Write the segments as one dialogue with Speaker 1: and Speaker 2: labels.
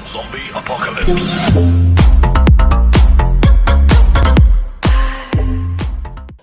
Speaker 1: Zombie Apocalypse.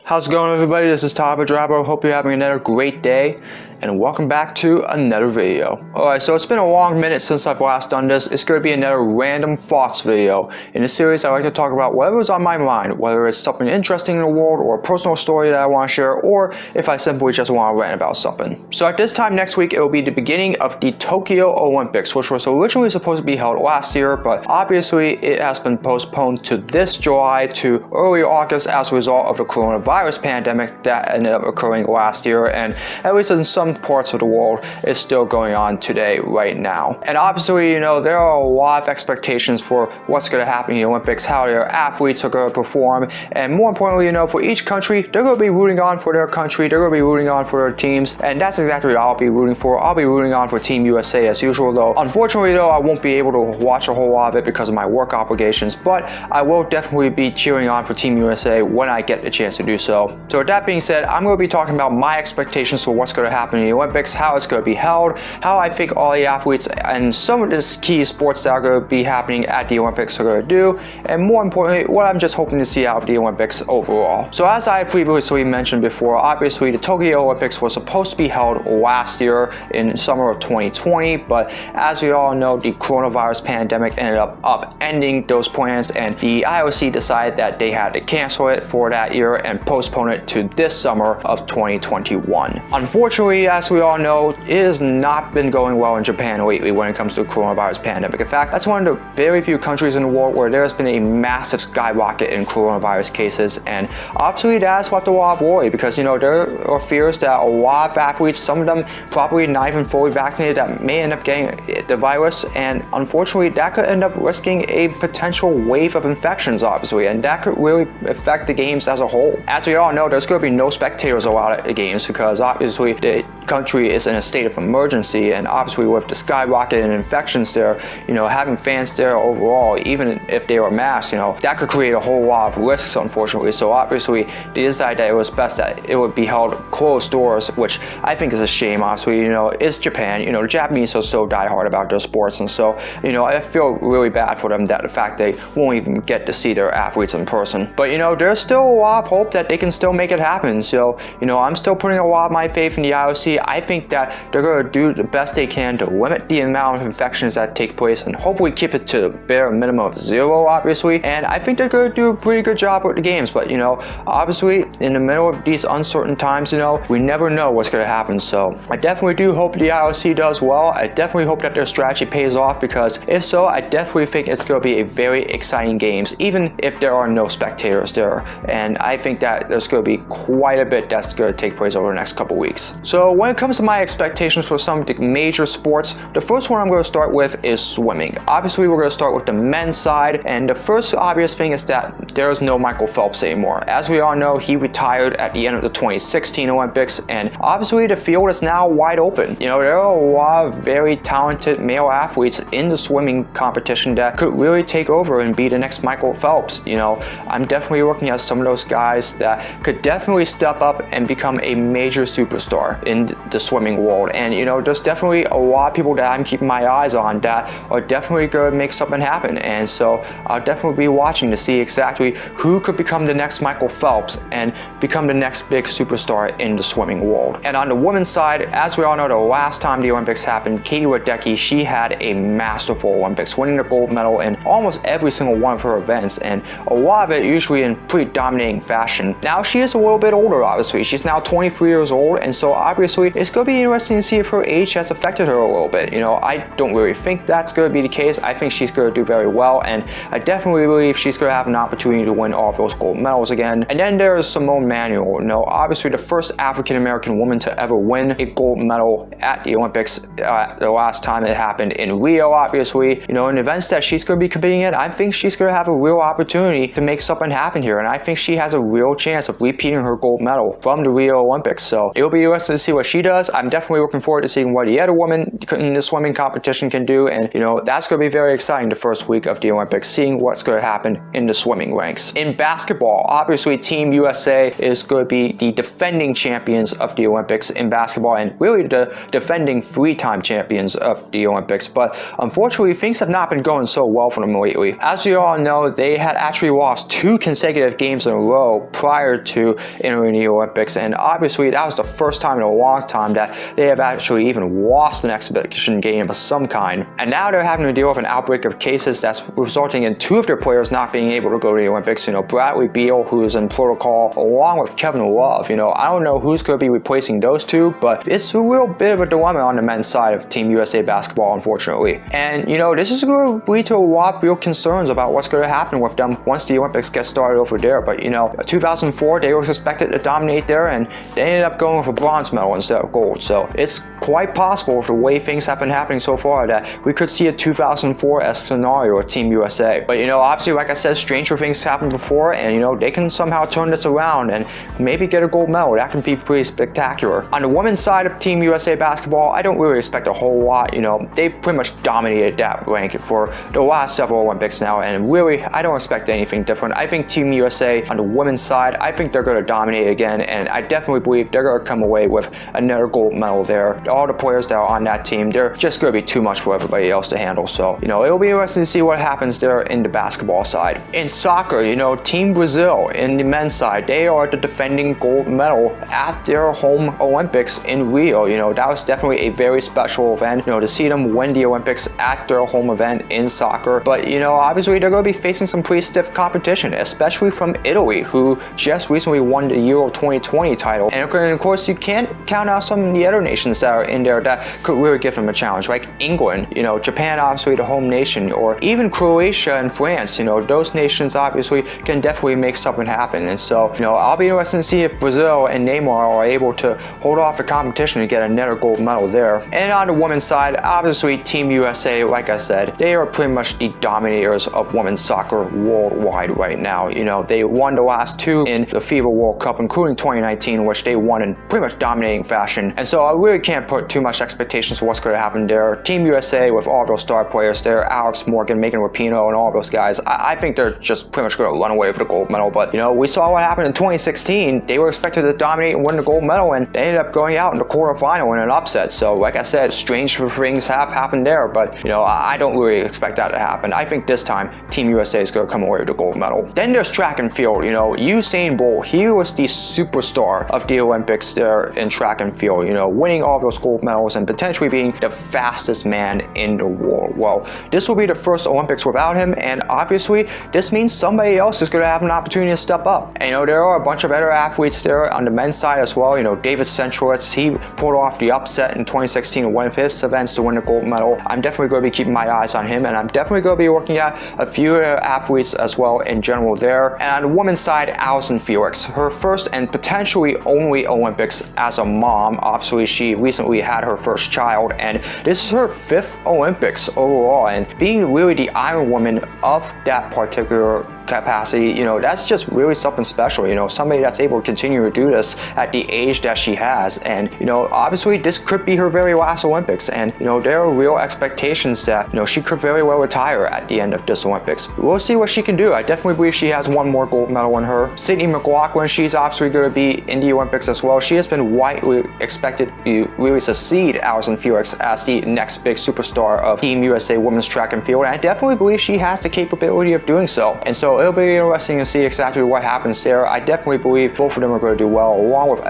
Speaker 2: How's it going, everybody? This is Todd Drabo. Hope you're having another great day, and welcome back to another video. Alright, so it's been a long minute since I've last done this. It's going to be another random thoughts video. In this series, I like to talk about whatever's on my mind, whether it's something interesting in the world or a personal story that I want to share, or if I simply just want to rant about something. So at this time next week, it will be the beginning of the Tokyo Olympics, which was originally supposed to be held last year, but obviously it has been postponed to this July to early August as a result of the coronavirus pandemic that ended up occurring last year, and at least in some parts of the world is still going on today right now. And obviously, you know, there are a lot of expectations for what's going to happen in the Olympics, how their athletes are going to perform, and more importantly, you know, for each country, they're going to be rooting on for their country, they're going to be rooting on for their teams, and that's exactly what I'll be rooting for. I'll be rooting on for Team USA as usual, though unfortunately though I won't be able to watch a whole lot of it because of my work obligations, but I will definitely be cheering on for Team USA when I get the chance to do so. So with that being said, I'm going to be talking about my expectations for what's going to happen in the Olympics, how it's going to be held, how I think all the athletes and some of the key sports that are going to be happening at the Olympics are going to do, and more importantly, what I'm just hoping to see out of the Olympics overall. So as I previously mentioned before, obviously the Tokyo Olympics was supposed to be held last year in summer of 2020, but as we all know, the coronavirus pandemic ended up upending those plans, and the IOC decided that they had to cancel it for that year and postpone it to this summer of 2021. Unfortunately, as we all know, it has not been going well in Japan lately when it comes to the coronavirus pandemic. In fact, that's one of the very few countries in the world where there has been a massive skyrocket in coronavirus cases, and obviously that's left a lot of worry because, you know, there are fears that a lot of athletes, some of them probably not even fully vaccinated, that may end up getting the virus, and unfortunately that could end up risking a potential wave of infections, obviously, and that could really affect the games as a whole. As we all know, there's going to be no spectators allowed at the games because obviously the country is in a state of emergency, and obviously with the skyrocket and infections there, you know, having fans there overall, even if they were masked, you know, that could create a whole lot of risks, unfortunately. So obviously they decided that it was best that it would be held closed doors, which I think is a shame. Obviously, you know, it's Japan, you know, the Japanese are so diehard about their sports, and so, you know, I feel really bad for them that the fact they won't even get to see their athletes in person. But, you know, there's still a lot of hope that they can still make it happen. So, you know, I'm still putting a lot of my faith in the IOC. I think that they're going to do the best they can to limit the amount of infections that take place and hopefully keep it to the bare minimum of 0, obviously. And I think they're going to do a pretty good job with the games. But, you know, obviously in the middle of these uncertain times, you know, we never know what's going to happen. So I definitely do hope the IOC does well. I definitely hope that their strategy pays off, because if so, I definitely think it's going to be a very exciting games, even if there are no spectators there. And I think that there's going to be quite a bit that's going to take place over the next couple weeks. So when it comes to my expectations for some of the major sports, the first one I'm going to start with is swimming. Obviously, we're going to start with the men's side, and the first obvious thing is that there is no Michael Phelps anymore. As we all know, he retired at the end of the 2016 Olympics, and obviously the field is now wide open. You know, there are a lot of very talented male athletes in the swimming competition that could really take over and be the next Michael Phelps. You know, I'm definitely looking at some of those guys that could definitely step up and become a major superstar in the swimming world. And, you know, there's definitely a lot of people that I'm keeping my eyes on that are definitely going to make something happen. And so I'll definitely be watching to see exactly who could become the next Michael Phelps and become the next big superstar in the swimming world. And on the women's side, as we all know, the last time the Olympics happened, Katie Ledecky, she had a masterful Olympics, winning the gold medal in almost every single one of her events, and a lot of it usually in pretty dominating fashion. Now she is a little bit older, obviously. She's now 23 years old, and so obviously it's going to be interesting to see if her age has affected her a little bit. You know, I don't really think that's going to be the case. I think she's going to do very well, and I definitely believe she's going to have an opportunity to win all of those gold medals again. And then there's Simone Manuel, you know, obviously the first African-American woman to ever win a gold medal at the Olympics the last time it happened in Rio, obviously. You know, in events that she's going to be competing in, I think she's going to have a real opportunity to make something happen here, and I think she has a real chance of repeating her gold medal from the Rio Olympics. So it'll be interesting to see what she does. I'm definitely looking forward to seeing what the other woman in the swimming competition can do, and that's going to be very exciting the first week of the Olympics, seeing what's going to happen in the swimming ranks. In basketball, obviously Team USA is going to be the defending champions of the Olympics in basketball, and really the defending 3-time champions of the Olympics, but unfortunately things have not been going so well for them lately. As you all know, they had actually lost 2 consecutive games in a row prior to entering the Olympics, and obviously that was the first time in a long time that they have actually even lost an exhibition game of some kind. And now they're having to deal with an outbreak of cases that's resulting in 2 of their players not being able to go to the Olympics. Bradley Beal, who's in protocol, along with Kevin Love. I don't know who's going to be replacing those 2, but it's a real bit of a dilemma on the men's side of Team USA basketball, unfortunately. And this is going to lead to a lot of real concerns about what's going to happen with them once the Olympics get started over there. But 2004, they were expected to dominate there, and they ended up going with a bronze medal instead of gold. So it's quite possible, with the way things have been happening so far, that we could see a 2004-esque scenario with Team USA. But obviously, like I said, stranger things happened before, and they can somehow turn this around and maybe get a gold medal. That can be pretty spectacular. On the women's side of Team USA basketball, I don't really expect a whole lot. They pretty much dominated that rank for the last several Olympics now, and really, I don't expect anything different. I think Team USA on the women's side, I think they're going to dominate again, and I definitely believe they're going to come away with another gold medal there. All the players that are on that team, they're just going to be too much for everybody else to handle. So, it'll be interesting to see what happens there in the basketball side. In soccer, Team Brazil in the men's side, they are the defending gold medal at their home Olympics in Rio. That was definitely a very special event, to see them win the Olympics at their home event in soccer. But, obviously they're going to be facing some pretty stiff competition, especially from Italy, who just recently won the Euro 2020 title. And of course, you can't count out some of the other nations that are in there that could really give them a challenge, like England, Japan, obviously the home nation, or even Croatia and France. Those nations obviously can definitely make something happen. And so, I'll be interested to see if Brazil and Neymar are able to hold off the competition and get another gold medal there. And on the women's side, obviously Team USA, like I said, they are pretty much the dominators of women's soccer worldwide right now. They won the last 2 in the FIBA World Cup, including 2019, which they won in pretty much dominating fashion. And so I really can't put too much expectations for what's going to happen there. Team USA, with all those star players there, Alex Morgan, Megan Rapinoe, and all those guys, I think they're just pretty much going to run away with the gold medal. But, we saw what happened in 2016. They were expected to dominate and win the gold medal, and they ended up going out in the quarterfinal in an upset. So, like I said, strange things have happened there, but, I don't really expect that to happen. I think this time, Team USA is going to come away with the gold medal. Then there's track and field. Usain Bolt, he was the superstar of the Olympics there in track and field, winning all those gold medals and potentially being the fastest man in the world. Well, this will be the first Olympics without him, and obviously this means somebody else is going to have an opportunity to step up. And there are a bunch of other athletes there on the men's side as well. David Centrowitz, he pulled off the upset in 2016 in one of his events to win the gold medal. I'm definitely going to be keeping my eyes on him, and I'm definitely going to be looking at a few athletes as well in general there. And on the women's side, Allyson Felix, her first and potentially only Olympics as a mom. Obviously, she recently had her first child, and this is her 5th Olympics overall, and being really the Iron Woman of that particular capacity, that's just really something special. Somebody that's able to continue to do this at the age that she has. And, obviously this could be her very last Olympics. And, there are real expectations that, she could very well retire at the end of this Olympics. We'll see what she can do. I definitely believe she has one more gold medal in her. Sydney McLaughlin, she's obviously going to be in the Olympics as well. She has been widely expected to really succeed Allyson Felix as the next big superstar of Team USA women's track and field. And I definitely believe she has the capability of doing so. And so it'll be interesting to see exactly what happens there. I definitely believe both of them are going to do well, along with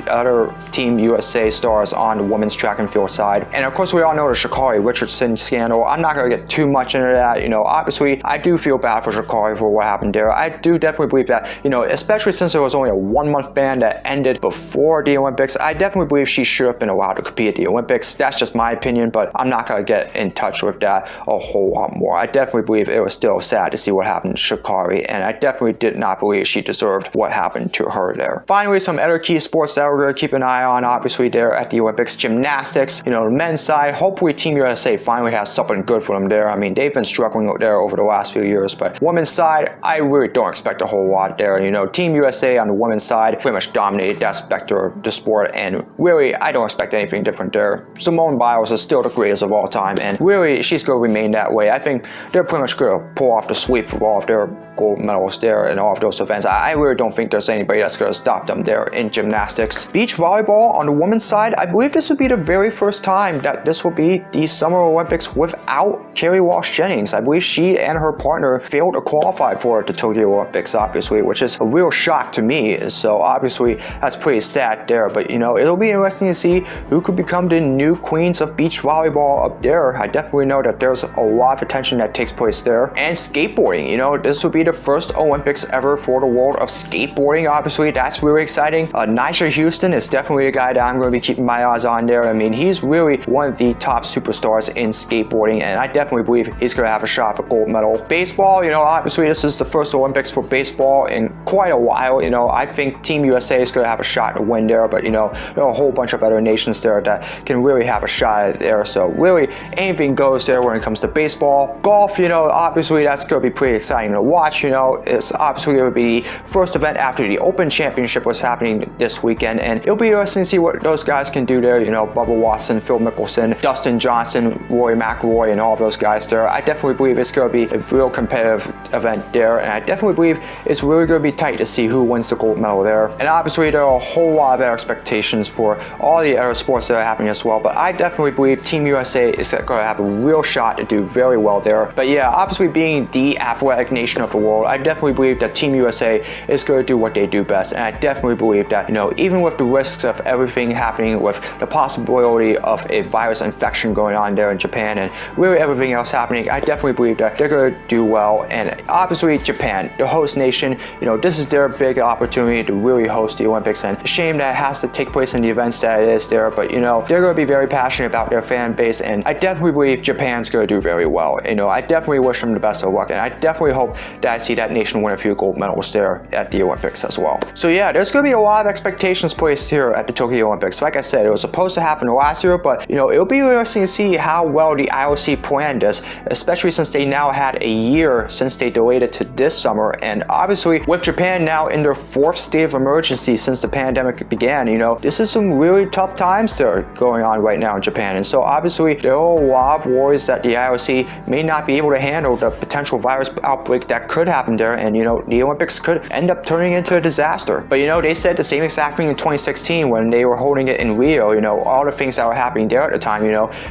Speaker 2: other Team USA stars on the women's track and field side. And of course, we all know the Sha'Carri Richardson scandal. I'm not going to get too much into that. Obviously, I do feel bad for Sha'Carri for what happened there. I do definitely believe that, especially since there was only a 1-month ban that ended before the Olympics, I definitely believe she should have been allowed to to compete at the Olympics. That's just my opinion, but I'm not going to get in touch with that a whole lot more. I definitely believe it was still sad to see what happened to Sha'Carri, and I definitely did not believe she deserved what happened to her there. Finally, some other key sports that we're going to keep an eye on, obviously, there at the Olympics. Gymnastics, the men's side, hopefully Team USA finally has something good for them there. I mean, they've been struggling there over the last few years, but women's side, I really don't expect a whole lot there. Team USA on the women's side pretty much dominated that specter of the sport, and really, I don't expect anything different there. Simone Biles is still the greatest of all time, and really, she's going to remain that way. I think they're pretty much going to pull off the sweep of all of their gold medals there in all of those events. I really don't think there's anybody that's going to stop them there in gymnastics. Beach volleyball on the women's side, I believe this would be the very first time that this will be the Summer Olympics without Kerri Walsh Jennings. I believe she and her partner failed to qualify for the Tokyo Olympics, obviously, which is a real shock to me. So obviously, that's pretty sad there. But it'll be interesting to see who could become the new queens of beach volleyball up there. I definitely know that there's a lot of attention that takes place there. And skateboarding, this will be the first Olympics ever for the world of skateboarding. Obviously, that's really exciting. Nyjah Huston is definitely a guy that I'm going to be keeping my eyes on there. I mean, he's really one of the top superstars in skateboarding, and I definitely believe he's going to have a shot for gold medal. Baseball, obviously this is the first Olympics for baseball in quite a while. I think Team USA is going to have a shot to win there, but there are a whole bunch of other nations there that can really have a shot there. So really, anything goes there when it comes to baseball. Golf, obviously that's going to be pretty exciting to watch. It's obviously going to be the first event after the Open Championship was happening this weekend, and it'll be interesting to see what those guys can do there. Bubba Watson, Phil Mickelson, Dustin Johnson, Rory McIlroy, and all of those guys there. I definitely believe it's going to be a real competitive event there, and I definitely believe it's really going to be tight to see who wins the gold medal there. And obviously there are a whole lot of expectations for all the other sports that are happening as well, but I definitely believe Team USA is going to have a real shot to do very well there. But yeah, obviously being the athletic nation of the world, I definitely believe that Team USA is going to do what they do best, and I definitely believe that even with the risks of everything happening, with the possibility of a virus infection going on there in Japan and really everything else happening, I definitely believe that they're going to do well. And obviously Japan, the host nation, this is their big opportunity to really host the Olympics, and a shame that it has to take place in the events that it is there, but they're going to be very passionate about their fan base, and I definitely believe Japan's going to do very well. I definitely wish them the best of luck, and I definitely hope that I see that nation win a few gold medals there at the Olympics as well. So yeah, there's going to be a lot of expectations placed here at the Tokyo Olympics. Like I said, it was supposed to happen last year, but it'll be interesting to see how well the IOC planned this, especially since they now had a year since they delayed it to this summer. And obviously with Japan now in their fourth state of emergency since the pandemic began, this is some really tough times there going on right now in Japan. And so obviously there are a lot of worries that the IOC may not be able to handle the potential virus outbreak that could happen there, and the Olympics could end up turning into a disaster. But they said the same exact thing in 2016 when they were holding it in Rio. All the things that were happening there at the time,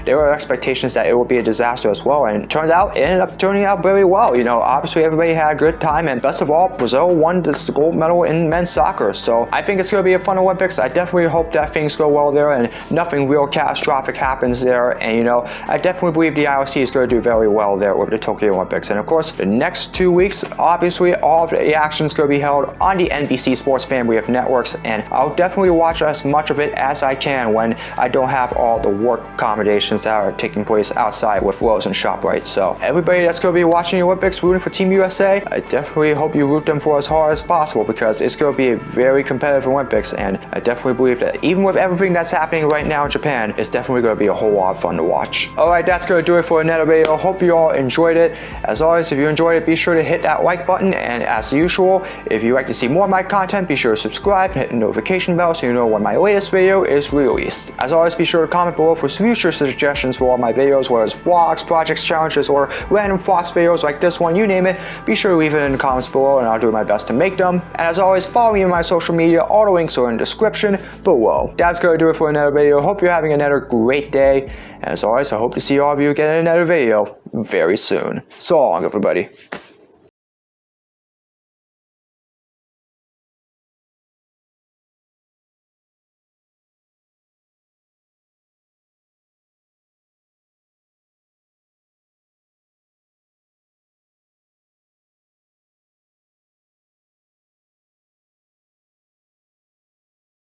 Speaker 2: there were expectations that it would be a disaster as well, and it turned out it ended up turning out very well. Obviously everybody had a good time, and best of all, Brazil won the gold medal in men's soccer. So I think it's going to be a fun Olympics. I definitely hope that things go well there and nothing real catastrophic happens there, and I definitely believe the IOC is going to do very well there with the Tokyo Olympics. And of course, the next 2 weeks, obviously all of the action is going to be held on the NBC Sports family of networks, and I'll definitely watch as much of it as I can when I don't have all the work accommodations that are taking place outside with Lowe's and ShopRite. So everybody that's going to be watching the Olympics, rooting for Team USA, I definitely hope you root them for as hard as possible, because it's going to be a very competitive Olympics, and I definitely believe that even with everything that's happening right now in Japan, it's definitely going to be a whole lot of fun to watch. Alright, that's going to do it for another video. Hope you all enjoyed it. As always, if you enjoyed it, be sure to hit that like button, and as usual, if you'd like to see more of my content, be sure to subscribe and hit the notification bell so you know when my latest video is released. As always, be sure to comment below for future suggestions for all my videos, whether it's vlogs, projects, challenges, or random Fox videos like this one, you name it. Be sure to leave it in the comments below, and I'll do my best to make them. And as always, follow me on my social media. All the links are in the description below. That's going to do it for another video. Hope you're having another great day. And as always, I hope to see all of you again in another video very soon. So long, everybody.